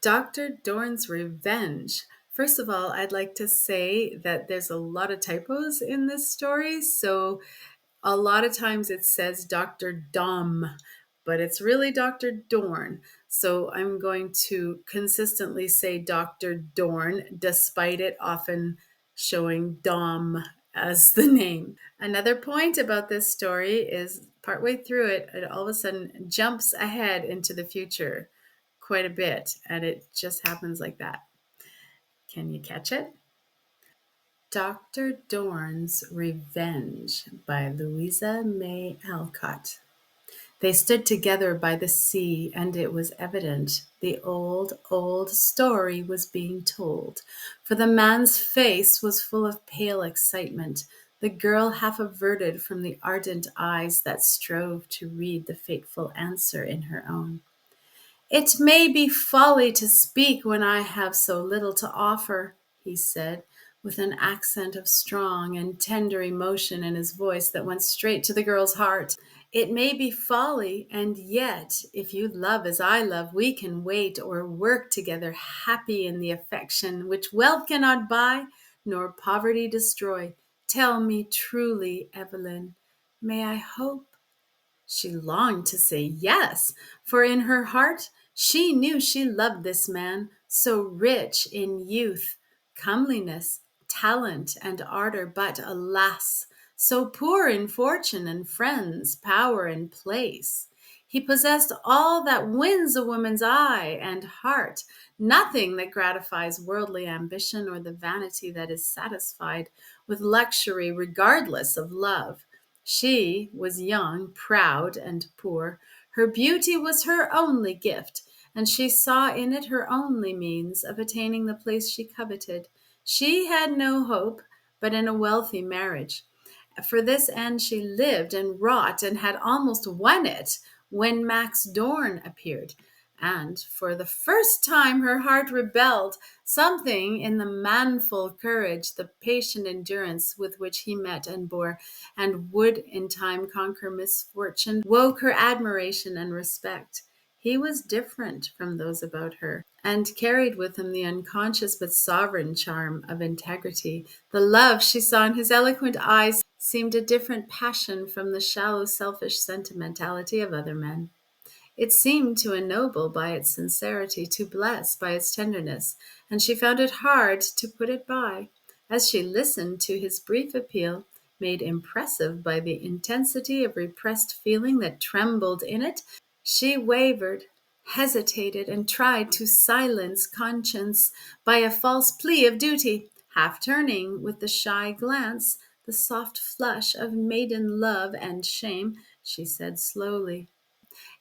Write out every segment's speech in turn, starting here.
Dr. Dorn's Revenge. First of all, I'd like to say that there's a lot of typos in this story. So a lot of times it says Dr. Dom, but it's really Dr. Dorn. So I'm going to consistently say Dr. Dorn, despite it often showing Dom as the name. Another point about this story is partway through it, it all of a sudden jumps ahead into the future quite a bit, and it just happens like that. Can you catch it? Dr. Dorn's Revenge by Louisa May Alcott. They stood together by the sea, and it was evident the old, old story was being told, for the man's face was full of pale excitement, the girl half averted from the ardent eyes that strove to read the fateful answer in her own. "It may be folly to speak when I have so little to offer," he said, with an accent of strong and tender emotion in his voice that went straight to the girl's heart. "It may be folly, and yet, if you love as I love, we can wait or work together, happy in the affection which wealth cannot buy, nor poverty destroy. Tell me truly, Evelyn, may I hope?" She longed to say yes, for in her heart she knew she loved this man, so rich in youth, comeliness, talent, and ardor, but alas, so poor in fortune and friends, power and place. He possessed all that wins a woman's eye and heart, nothing that gratifies worldly ambition or the vanity that is satisfied with luxury regardless of love. She was young, proud, and poor. Her beauty was her only gift, and she saw in it her only means of attaining the place she coveted. She had no hope but in a wealthy marriage. For this end she lived and wrought and had almost won it when Max Dorn appeared. And for the first time her heart rebelled. Something in the manful courage, the patient endurance with which he met and bore, and would in time conquer misfortune, woke her admiration and respect. He was different from those about her, and carried with him the unconscious but sovereign charm of integrity. The love she saw in his eloquent eyes seemed a different passion from the shallow, selfish sentimentality of other men. It seemed to ennoble by its sincerity, to bless by its tenderness, and she found it hard to put it by. As she listened to his brief appeal, made impressive by the intensity of repressed feeling that trembled in it, she wavered, hesitated, and tried to silence conscience by a false plea of duty. Half turning with the shy glance, the soft flush of maiden love and shame, she said slowly,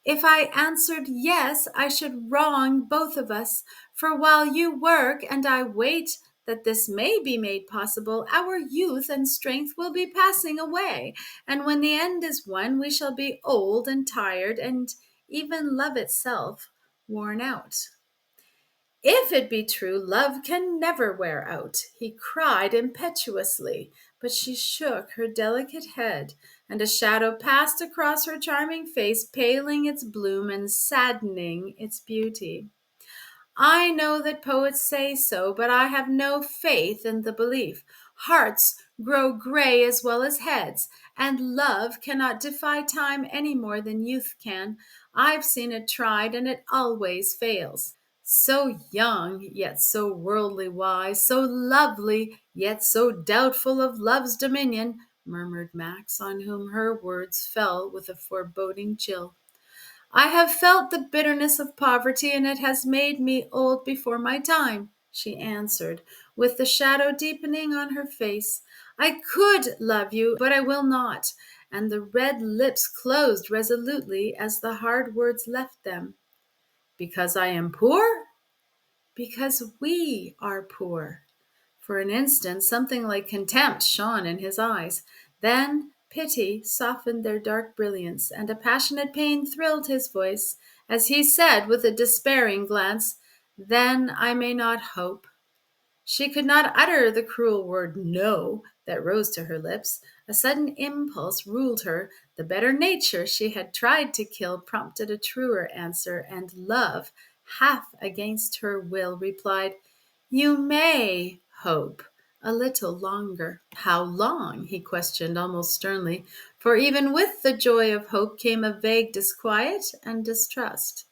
"If I answered yes, I should wrong both of us, for while you work and I wait that this may be made possible, our youth and strength will be passing away, and when the end is won, we shall be old and tired, and even love itself worn out." "If it be true, love can never wear out," he cried impetuously, but she shook her delicate head, and a shadow passed across her charming face, paling its bloom and saddening its beauty. "I know that poets say so, but I have no faith in the belief. Hearts grow gray as well as heads, and love cannot defy time any more than youth can. I've seen it tried, and it always fails. So young, yet so worldly wise, so lovely, yet so doubtful of love's dominion," murmured Max, on whom her words fell with a foreboding chill. "I have felt the bitterness of poverty, and it has made me old before my time," she answered, with the shadow deepening on her face. "I could love you, but I will not," and the red lips closed resolutely as the hard words left them. "Because I am poor?" "Because we are poor." For an instant, something like contempt shone in his eyes. Then pity softened their dark brilliance, and a passionate pain thrilled his voice as he said with a despairing glance, "Then I may not hope." She could not utter the cruel word "no" that rose to her lips. A sudden impulse ruled her. The better nature she had tried to kill prompted a truer answer, and love half against her will, replied, "You may hope a little longer." "How long?" he questioned almost sternly, for even with the joy of hope came a vague disquiet and distrust.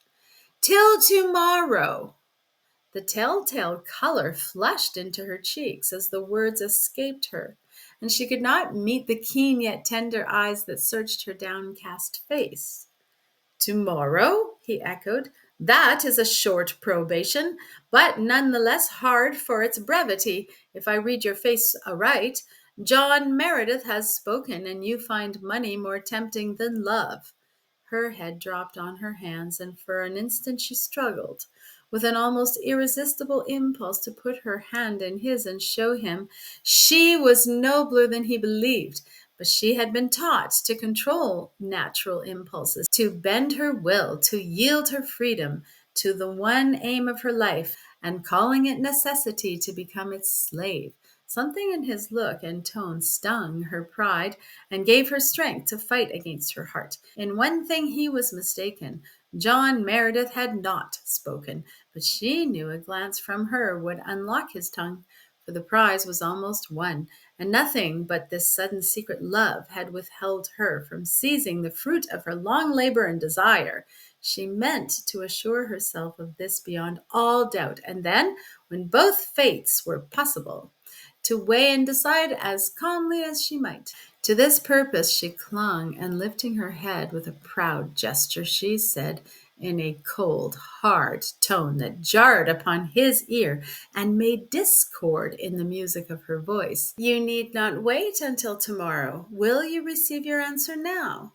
"Till tomorrow." The telltale color flushed into her cheeks as the words escaped her, and she could not meet the keen yet tender eyes that searched her downcast face. "Tomorrow?" he echoed. "That is a short probation, but none the less hard for its brevity, if I read your face aright. John Meredith has spoken, and you find money more tempting than love." Her head dropped on her hands, and for an instant she struggled with an almost irresistible impulse to put her hand in his and show him she was nobler than he believed. But she had been taught to control natural impulses, to bend her will, to yield her freedom to the one aim of her life, and calling it necessity to become its slave. Something in his look and tone stung her pride and gave her strength to fight against her heart. In one thing he was mistaken. John Meredith had not spoken, but she knew a glance from her would unlock his tongue, for the prize was almost won, and nothing but this sudden secret love had withheld her from seizing the fruit of her long labor and desire. She meant to assure herself of this beyond all doubt, and then, when both fates were possible, to weigh and decide as calmly as she might. To this purpose she clung, and lifting her head with a proud gesture, she said, in a cold, hard tone that jarred upon his ear and made discord in the music of her voice, "You need not wait until tomorrow. Will you receive your answer now?"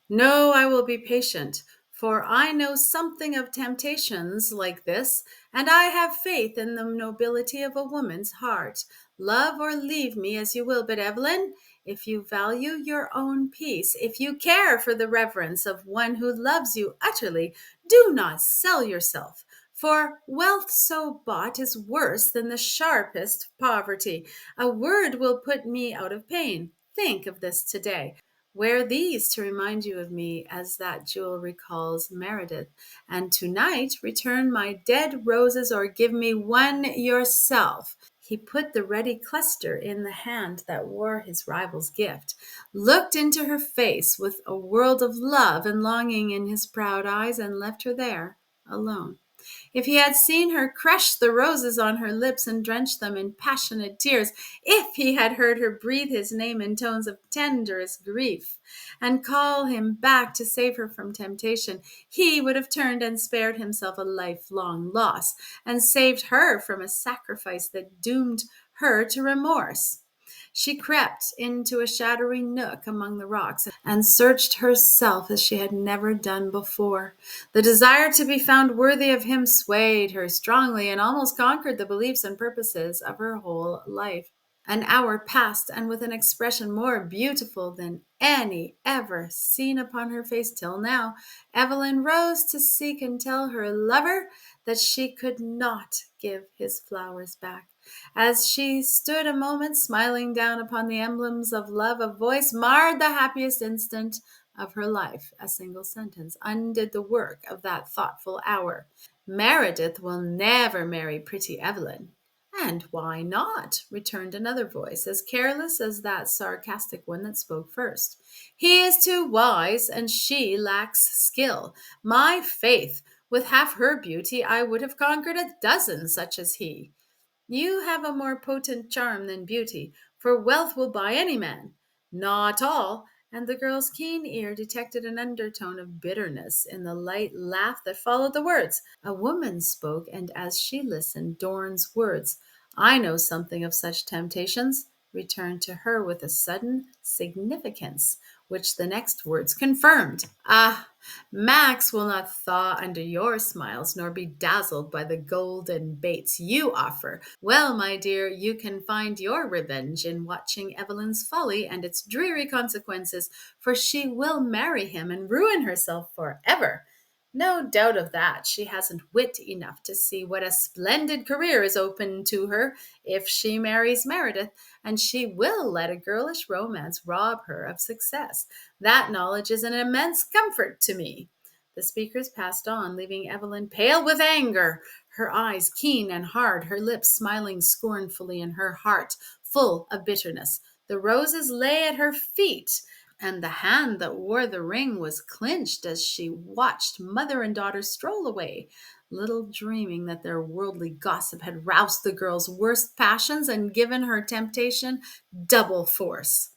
"No, I will be patient, for I know something of temptations like this, and I have faith in the nobility of a woman's heart. Love or leave me as you will, but Evelyn, if you value your own peace, if you care for the reverence of one who loves you utterly, do not sell yourself. For wealth so bought is worse than the sharpest poverty. A word will put me out of pain. Think of this today. Wear these to remind you of me as that jewel recalls Meredith. And tonight return my dead roses or give me one yourself." He put the ready cluster in the hand that wore his rival's gift, looked into her face with a world of love and longing in his proud eyes, and left her there alone. If he had seen her crush the roses on her lips and drench them in passionate tears, if he had heard her breathe his name in tones of tenderest grief, and call him back to save her from temptation, he would have turned and spared himself a lifelong loss, and saved her from a sacrifice that doomed her to remorse. She crept into a shadowy nook among the rocks and searched herself as she had never done before. The desire to be found worthy of him swayed her strongly and almost conquered the beliefs and purposes of her whole life. An hour passed, and with an expression more beautiful than any ever seen upon her face till now, Evelyn rose to seek and tell her lover that she could not give his flowers back. As she stood a moment smiling down upon the emblems of love, a voice marred the happiest instant of her life. A single sentence undid the work of that thoughtful hour. "Meredith will never marry pretty Evelyn." "And why not?" returned another voice, as careless as that sarcastic one that spoke first. "He is too wise, and she lacks skill. My faith, with half her beauty, I would have conquered a dozen such as he. You have a more potent charm than beauty, for wealth will buy any man." "Not all." And the girl's keen ear detected an undertone of bitterness in the light laugh that followed the words. A woman spoke, and as she listened, Dorn's words, "I know something of such temptations," returned to her with a sudden significance, which the next words confirmed. "Ah, Max will not thaw under your smiles, nor be dazzled by the golden baits you offer. Well, my dear, you can find your revenge in watching Evelyn's folly and its dreary consequences, for she will marry him and ruin herself forever. No doubt of that. She hasn't wit enough to see what a splendid career is open to her if she marries Meredith, and she will let a girlish romance rob her of success. That knowledge is an immense comfort to me." The speakers passed on, leaving Evelyn pale with anger, her eyes keen and hard, her lips smiling scornfully, and her heart full of bitterness. The roses lay at her feet, and the hand that wore the ring was clenched as she watched mother and daughter stroll away, little dreaming that their worldly gossip had roused the girl's worst passions and given her temptation double force.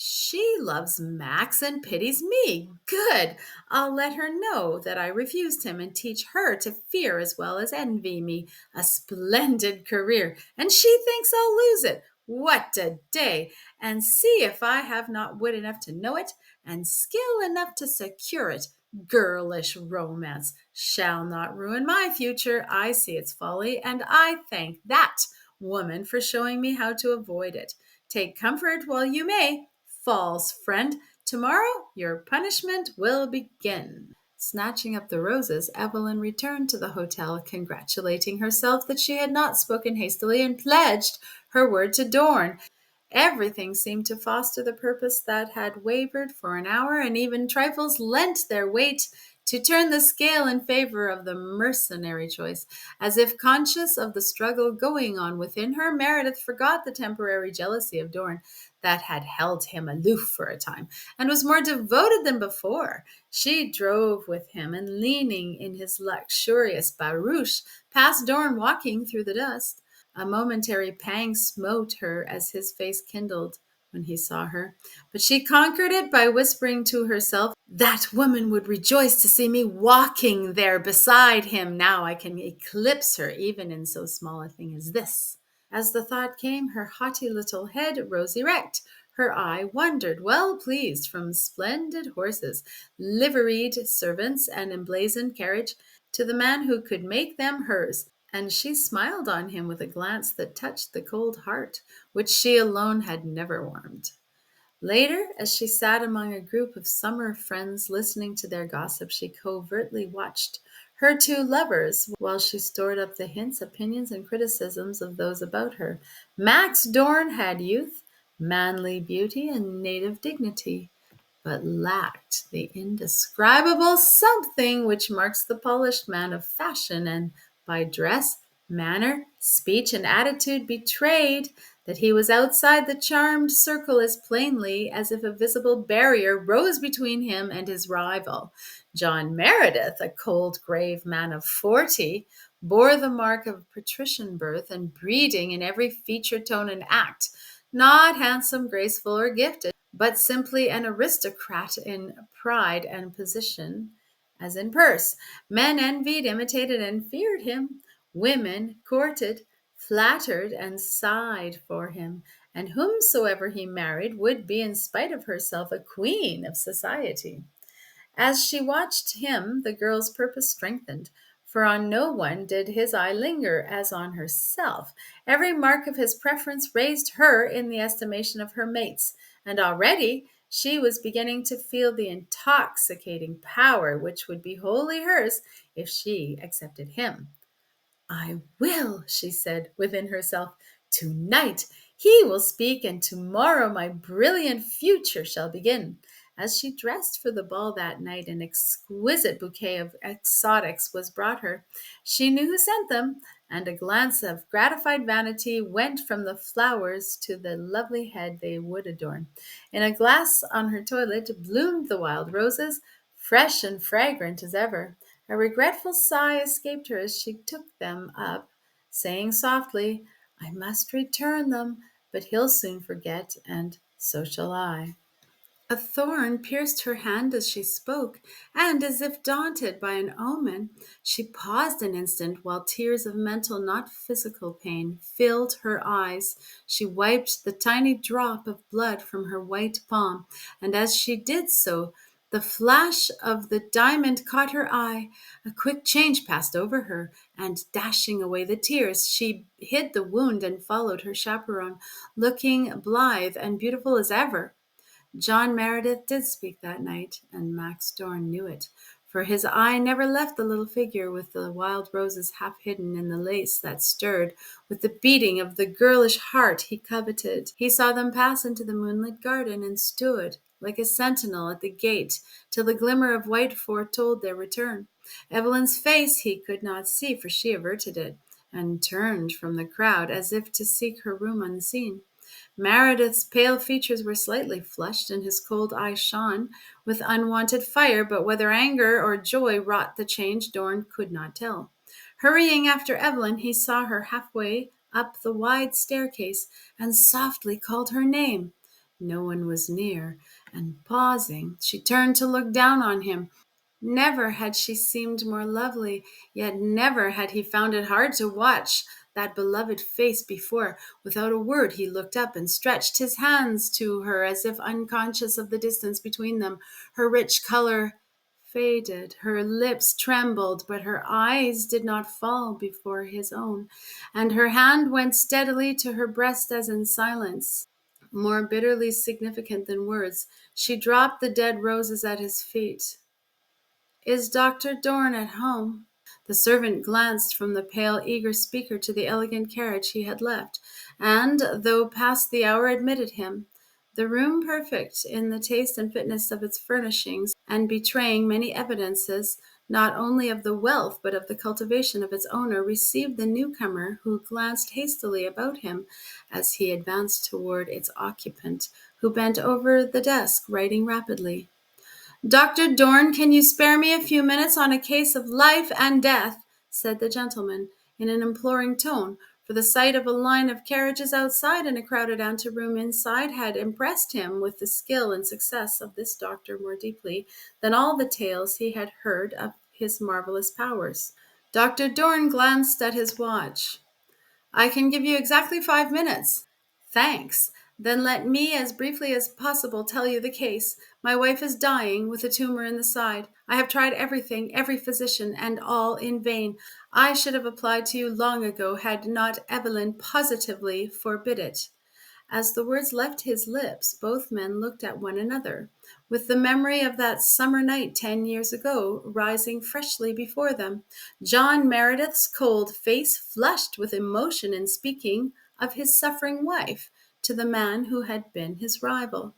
She loves Max and pities me. Good. I'll let her know that I refused him and teach her to fear as well as envy me. A splendid career. And she thinks I'll lose it. What a day! And see if I have not wit enough to know it and skill enough to secure it. Girlish romance shall not ruin my future. I see its folly, and I thank that woman for showing me how to avoid it. Take comfort while you may. False friend, tomorrow your punishment will begin. Snatching up the roses, Evelyn returned to the hotel, congratulating herself that she had not spoken hastily and pledged her word to Dorn. Everything seemed to foster the purpose that had wavered for an hour, and even trifles lent their weight to turn the scale in favor of the mercenary choice. As if conscious of the struggle going on within her, Meredith forgot the temporary jealousy of Dorn that had held him aloof for a time, and was more devoted than before. She drove with him, and leaning in his luxurious barouche, past Dorn walking through the dust. A momentary pang smote her as his face kindled when he saw her, but she conquered it by whispering to herself, "That woman would rejoice to see me walking there beside him. Now I can eclipse her even in so small a thing as this." As the thought came, her haughty little head rose erect. Her eye wandered, well pleased, from splendid horses, liveried servants, and emblazoned carriage, to the man who could make them hers, and she smiled on him with a glance that touched the cold heart, which she alone had never warmed. Later, as she sat among a group of summer friends listening to their gossip, she covertly watched her two lovers while she stored up the hints, opinions, and criticisms of those about her. Max Dorn had youth, manly beauty, and native dignity, but lacked the indescribable something which marks the polished man of fashion, and by dress, manner, speech, and attitude betrayed that he was outside the charmed circle as plainly as if a visible barrier rose between him and his rival. John Meredith, a cold, grave man of 40, bore the mark of patrician birth and breeding in every feature, tone, and act. Not handsome, graceful, or gifted, but simply an aristocrat in pride and position, as in purse. Men envied, imitated, and feared him. Women courted, flattered, and sighed for him. And whomsoever he married would be, in spite of herself, a queen of society. As she watched him, the girl's purpose strengthened, for on no one did his eye linger as on herself. Every mark of his preference raised her in the estimation of her mates, and already she was beginning to feel the intoxicating power which would be wholly hers if she accepted him. "I will," she said within herself. "Tonight he will speak, and tomorrow my brilliant future shall begin." As she dressed for the ball that night, an exquisite bouquet of exotics was brought her. She knew who sent them, and a glance of gratified vanity went from the flowers to the lovely head they would adorn. In a glass on her toilet bloomed the wild roses, fresh and fragrant as ever. A regretful sigh escaped her as she took them up, saying softly, "I must return them, but he'll soon forget, and so shall I." A thorn pierced her hand as she spoke, and as if daunted by an omen, she paused an instant while tears of mental, not physical pain, filled her eyes. She wiped the tiny drop of blood from her white palm, and as she did so, the flash of the diamond caught her eye. A quick change passed over her, and dashing away the tears, she hid the wound and followed her chaperon, looking blithe and beautiful as ever. John Meredith did speak that night, and Max Dorn knew it, for his eye never left the little figure with the wild roses half hidden in the lace that stirred with the beating of the girlish heart he coveted. He saw them pass into the moonlit garden and stood like a sentinel at the gate, till the glimmer of white foretold their return. Evelyn's face he could not see, for she averted it, and turned from the crowd as if to seek her room unseen. Meredith's pale features were slightly flushed, and his cold eye shone with unwonted fire, but whether anger or joy wrought the change, Dorn could not tell. Hurrying after Evelyn, he saw her halfway up the wide staircase, and softly called her name. No one was near, and pausing, she turned to look down on him. Never had she seemed more lovely, yet never had he found it hard to watch that beloved face before. Without a word, he looked up and stretched his hands to her as if unconscious of the distance between them. Her rich color faded, her lips trembled, but her eyes did not fall before his own, and her hand went steadily to her breast as in silence, more bitterly significant than words, she dropped the dead roses at his feet. Is Dr. Dorn at home? The servant glanced from the pale, eager speaker to the elegant carriage he had left, and, though past the hour, admitted him. The room, perfect in the taste and fitness of its furnishings, and betraying many evidences not only of the wealth but of the cultivation of its owner, received the newcomer, who glanced hastily about him as he advanced toward its occupant, who bent over the desk, writing rapidly. Dr. Dorn, can you spare me a few minutes on a case of life and death? Said the gentleman, in an imploring tone, for the sight of a line of carriages outside and a crowded anteroom inside had impressed him with the skill and success of this doctor more deeply than all the tales he had heard of his marvelous powers. Dr. Dorn glanced at his watch. I can give you exactly 5 minutes. Thanks. Then let me, as briefly as possible, tell you the case. My wife is dying with a tumor in the side. I have tried everything, every physician, and all in vain. I should have applied to you long ago had not Evelyn positively forbid it. As the words left his lips, both men looked at one another, with the memory of that summer night 10 years ago rising freshly before them. John Meredith's cold face flushed with emotion in speaking of his suffering wife to the man who had been his rival.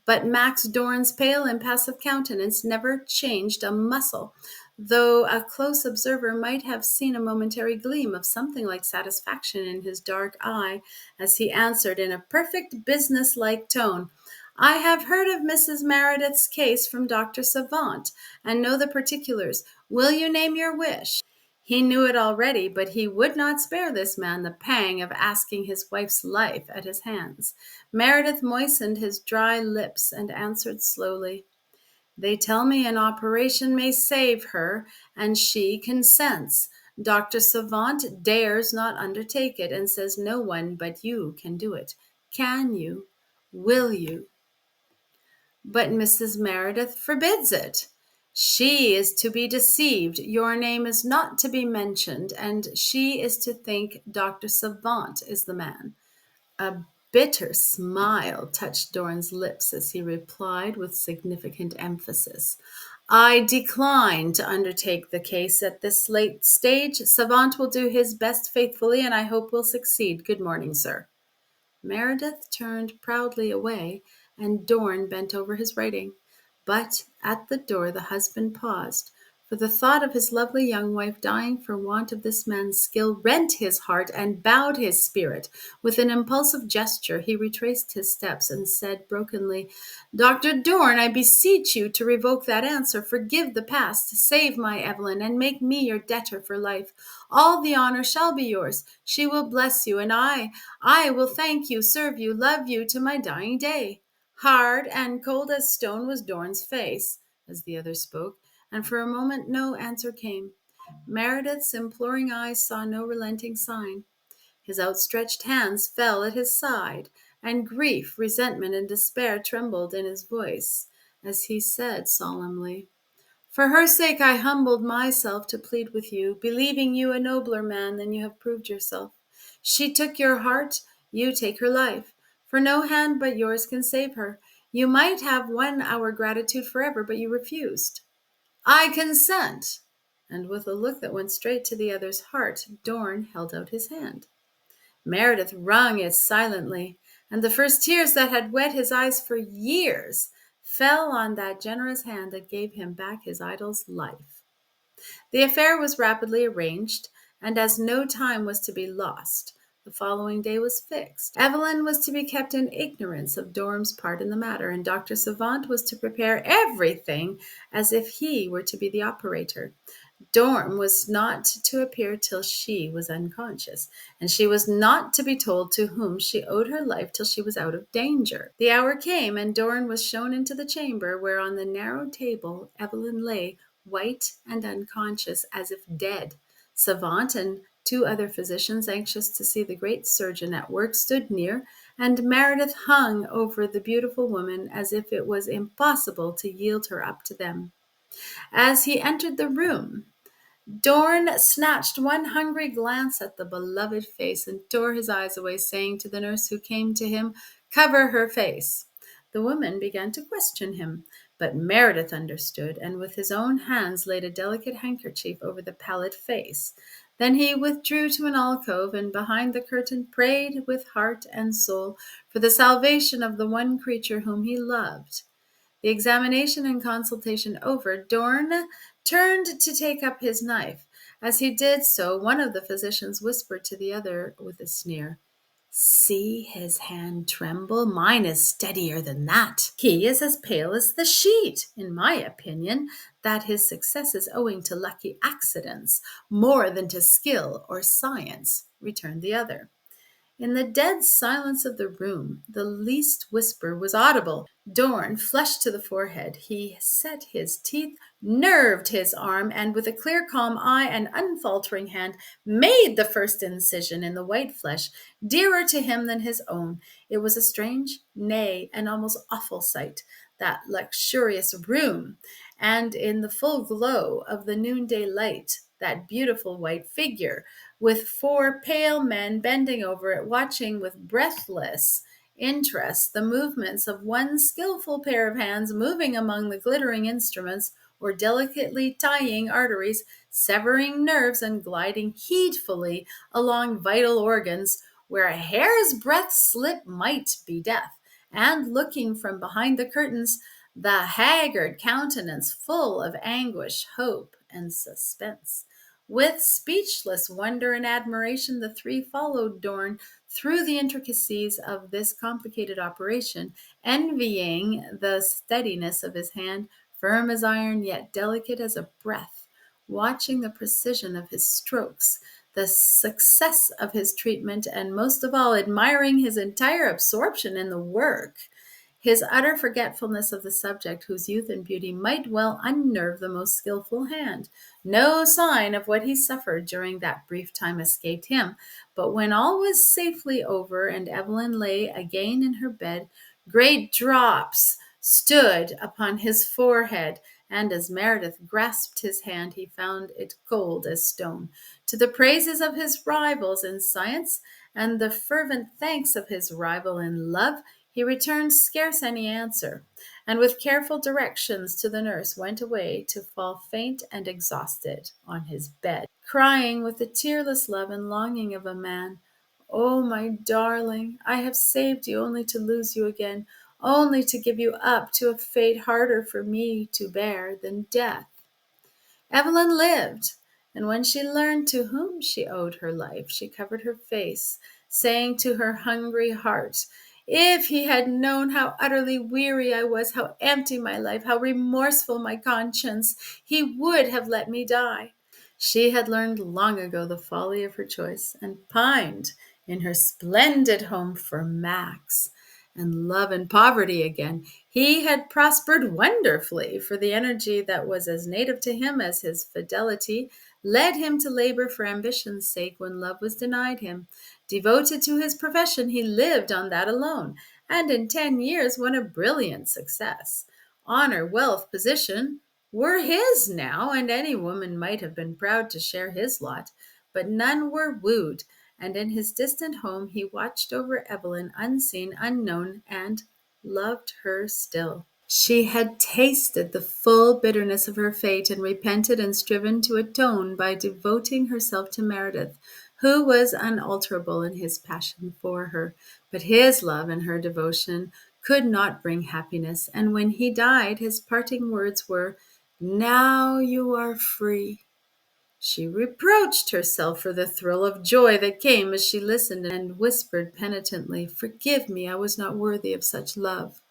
But Max Dorn's pale, impassive countenance never changed a muscle, though a close observer might have seen a momentary gleam of something like satisfaction in his dark eye as he answered in a perfect business-like tone, I have heard of Mrs. Meredith's case from Dr. Savant and know the particulars. Will you name your wish? He knew it already, but he would not spare this man the pang of asking his wife's life at his hands. Meredith moistened his dry lips and answered slowly, they tell me an operation may save her, and she consents. Dr. Savant dares not undertake it and says no one but you can do it. Can you? Will you? But Mrs. Meredith forbids it. She is to be deceived. Your name is not to be mentioned, and she is to think Dr. Savant is the man. A bitter smile touched Dorn's lips as he replied with significant emphasis, I decline to undertake the case at this late stage. Savant will do his best faithfully, and I hope will succeed. Good morning, sir. Meredith turned proudly away, and Dorn bent over his writing. But at the door the husband paused, for the thought of his lovely young wife dying for want of this man's skill rent his heart and bowed his spirit. With an impulsive gesture, he retraced his steps and said brokenly, Dr. Dorn, I beseech you to revoke that answer. Forgive the past, save my Evelyn, and make me your debtor for life. All the honor shall be yours. She will bless you, and I will thank you, serve you, love you to my dying day. Hard and cold as stone was Dorn's face as the other spoke, and for a moment no answer came. Meredith's imploring eyes saw no relenting sign. His outstretched hands fell at his side, and grief, resentment, and despair trembled in his voice as he said solemnly, For her sake I humbled myself to plead with you, believing you a nobler man than you have proved yourself. She took your heart, you take her life. For no hand but yours can save her. You might have won our gratitude forever, but you refused. I consent. And with a look that went straight to the other's heart, Dorn held out his hand. Meredith wrung it silently, and the first tears that had wet his eyes for years fell on that generous hand that gave him back his idol's life. The affair was rapidly arranged, and as no time was to be lost, the following day was fixed. Evelyn was to be kept in ignorance of Dorm's part in the matter, and Dr. Savant was to prepare everything as if he were to be the operator. Dorm was not to appear till she was unconscious, and she was not to be told to whom she owed her life till she was out of danger. The hour came, and Dorn was shown into the chamber where on the narrow table Evelyn lay, white and unconscious, as if dead. Savant and two other physicians, anxious to see the great surgeon at work, stood near, and Meredith hung over the beautiful woman as if it was impossible to yield her up to them. As he entered the room, Dorn snatched one hungry glance at the beloved face and tore his eyes away, saying to the nurse who came to him, "Cover her face." The woman began to question him, but Meredith understood, and with his own hands laid a delicate handkerchief over the pallid face. Then he withdrew to an alcove, and behind the curtain prayed with heart and soul for the salvation of the one creature whom he loved. The examination and consultation over, Dorn turned to take up his knife. As he did so, one of the physicians whispered to the other with a sneer, "See his hand tremble. Mine is steadier than that. He is as pale as the sheet. In my opinion, that his success is owing to lucky accidents more than to skill or science," returned the other. In the dead silence of the room, the least whisper was audible. Dorn flushed to the forehead. He set his teeth, nerved his arm, and with a clear, calm eye and unfaltering hand, made the first incision in the white flesh, dearer to him than his own. It was a strange, nay, an almost awful sight, that luxurious room, and in the full glow of the noonday light, that beautiful white figure, with four pale men bending over it, watching with breathless interest the movements of one skillful pair of hands moving among the glittering instruments, or delicately tying arteries, severing nerves, and gliding heedfully along vital organs, where a hair's breadth slip might be death, and looking from behind the curtains, the haggard countenance full of anguish, hope, and suspense. With speechless wonder and admiration, the three followed Dorn through the intricacies of this complicated operation, envying the steadiness of his hand, firm as iron, yet delicate as a breath, watching the precision of his strokes, the success of his treatment, and most of all, admiring his entire absorption in the work. His utter forgetfulness of the subject, whose youth and beauty might well unnerve the most skillful hand. No sign of what he suffered during that brief time escaped him, but when all was safely over and Evelyn lay again in her bed, great drops stood upon his forehead, and as Meredith grasped his hand, he found it cold as stone. To the praises of his rivals in science and the fervent thanks of his rival in love, he returned scarce any answer, and with careful directions to the nurse went away to fall faint and exhausted on his bed, crying with the tearless love and longing of a man, "Oh, my darling, I have saved you only to lose you again, only to give you up to a fate harder for me to bear than death." Evelyn lived, and when she learned to whom she owed her life, she covered her face, saying to her hungry heart, "If he had known how utterly weary I was, how empty my life, how remorseful my conscience, he would have let me die." She had learned long ago the folly of her choice, and pined in her splendid home for Max and love and poverty again. He had prospered wonderfully, for the energy that was as native to him as his fidelity led him to labor for ambition's sake when love was denied him. Devoted to his profession, he lived on that alone, and in 10 years won a brilliant success. Honor, wealth, position were his now, and any woman might have been proud to share his lot, but none were wooed, and in his distant home he watched over Evelyn, unseen, unknown, and loved her still. She had tasted the full bitterness of her fate, and repented and striven to atone by devoting herself to Meredith, who was unalterable in his passion for her. But his love and her devotion could not bring happiness, and when he died, his parting words were, "Now you are free." She reproached herself for the thrill of joy that came as she listened and whispered penitently, "Forgive me, I was not worthy of such love."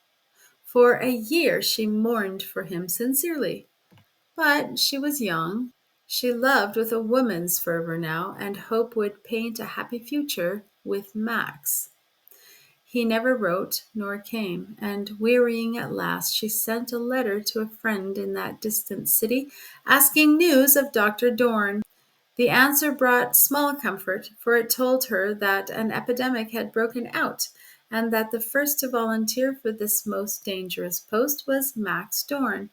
For a year she mourned for him sincerely. But she was young. She loved with a woman's fervor now, and hope would paint a happy future with Max. He never wrote nor came, and wearying at last, she sent a letter to a friend in that distant city, asking news of Dr. Dorn. The answer brought small comfort, for it told her that an epidemic had broken out, and that the first to volunteer for this most dangerous post was Max Dorn.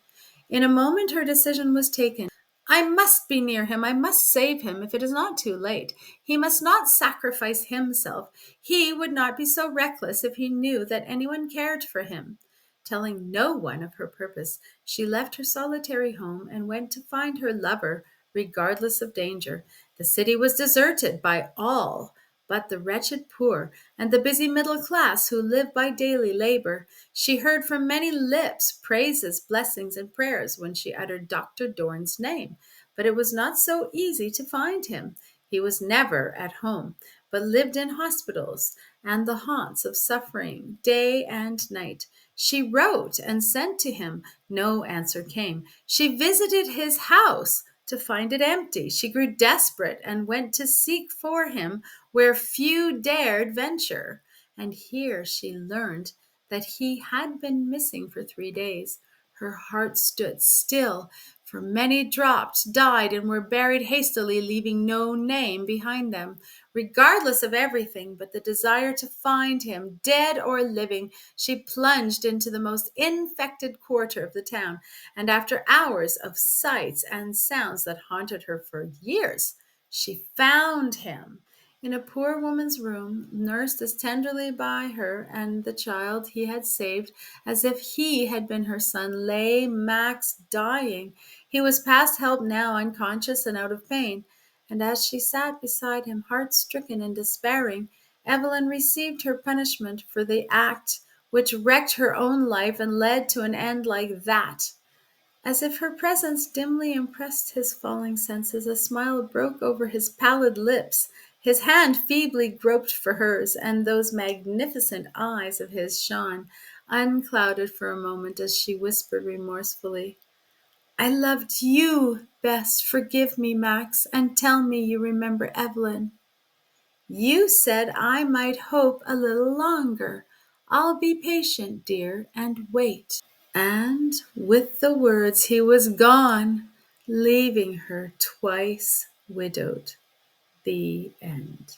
In a moment her decision was taken. I must be near him. I must save him if it is not too late. He must not sacrifice himself. He would not be so reckless if he knew that anyone cared for him. Telling no one of her purpose, she left her solitary home and went to find her lover, regardless of danger. The city was deserted by all but the wretched poor and the busy middle class who live by daily labor. She heard from many lips praises, blessings, and prayers when she uttered Dr. Dorn's name. But it was not so easy to find him. He was never at home, but lived in hospitals and the haunts of suffering day and night. She wrote and sent to him. No answer came. She visited his house to find it empty. She grew desperate and went to seek for him where few dared venture. And here she learned that he had been missing for 3 days. Her heart stood still, for many dropped, died, and were buried hastily, leaving no name behind them. Regardless of everything but the desire to find him, dead or living, she plunged into the most infected quarter of the town, and after hours of sights and sounds that haunted her for years, she found him in a poor woman's room, nursed as tenderly by her and the child he had saved as if he had been her son, lay Max dying. He was past help now, unconscious and out of pain. And as she sat beside him, heart-stricken and despairing, Evelyn received her punishment for the act which wrecked her own life and led to an end like that. As if her presence dimly impressed his falling senses, a smile broke over his pallid lips. His hand feebly groped for hers, and those magnificent eyes of his shone, unclouded for a moment, as she whispered remorsefully, "I loved you best. Forgive me, Max, and tell me you remember Evelyn. You said I might hope a little longer. I'll be patient, dear, and wait." And with the words he was gone, leaving her twice widowed. The end.